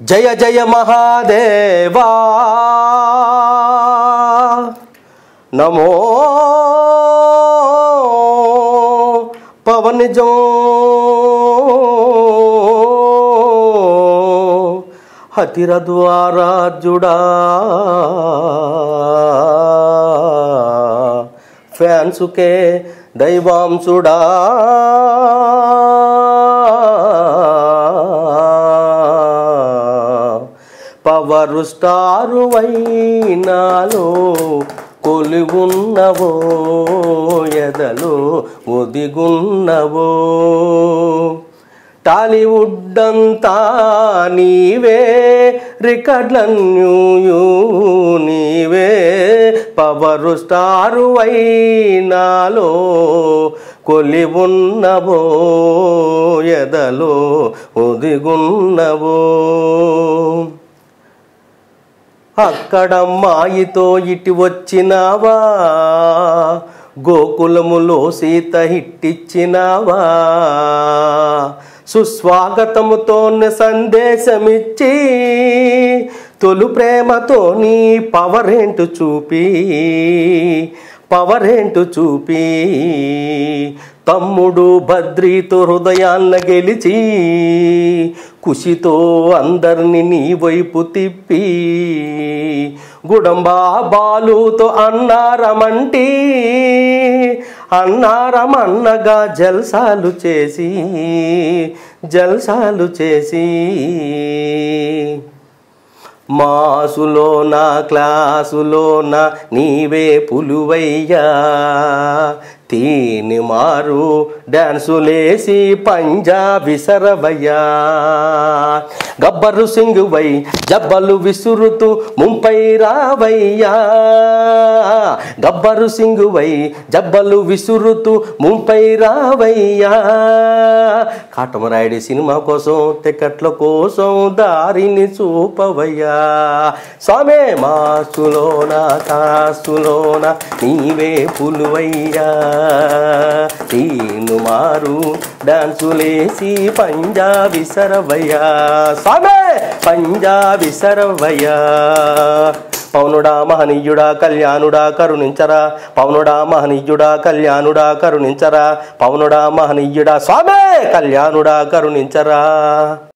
జయ జయ మహాదేవా నమో పవనజో హతిరద్వారాజుడా ఫ్యాన్సుకే దైవాంశుడా power star వైనాలో కొలువున్నవో ఎదలో ఒదిగున్నవో టాలీవుడ్ అంతా నీవే రికార్డులన్యూ నీవే పవరు స్టారు వైనాలో కొలివున్నవో ఎదలో ఒదిగున్నవో అక్కడ మాయితో ఇటు వచ్చినావా గోకులములో సీత హిట్టిచ్చినావా సుస్వాగతముతో సందేశమిచ్చి తొలి ప్రేమతో నీ పవరేంటు చూపి తమ్ముడు బద్రీతో హృదయాన్న గెలిచి కుషితో అందరిని నీ వైపు తిప్పి గుడంబా బాలుతో అన్నారమన్నగా జల్సాలు చేసి మాసులోన క్లాసులోన నీవే పులువయ్యా తీని మారు డాన్సులేసి పంజాబీ సరవయ్యా గబ్బరు సింగువై జబ్బలు విసురుతూ ముంపై రావయ్యా గబ్బరు సింగువై జబ్బలు విసురుతూ ముంపై రావయ్యా కాటమరాయుడి సినిమా కోసం టికెట్ల కోసం దారిని చూపవయ్యా స్వామే మాసులోన కాసులోన నీవే పులువయ్యా తీను మారు డాన్సులేసి పంజాబీ సరవయ్యా స్వామే పంజాబీ సరవయ్యా పవనుడా మహనీయుడా కళ్యాణుడా కరుణించరా పవనుడా మహనీయుడా కళ్యాణుడా కరుణించరా పవనుడా మహనీయుడా స్వామే కళ్యాణుడా కరుణించరా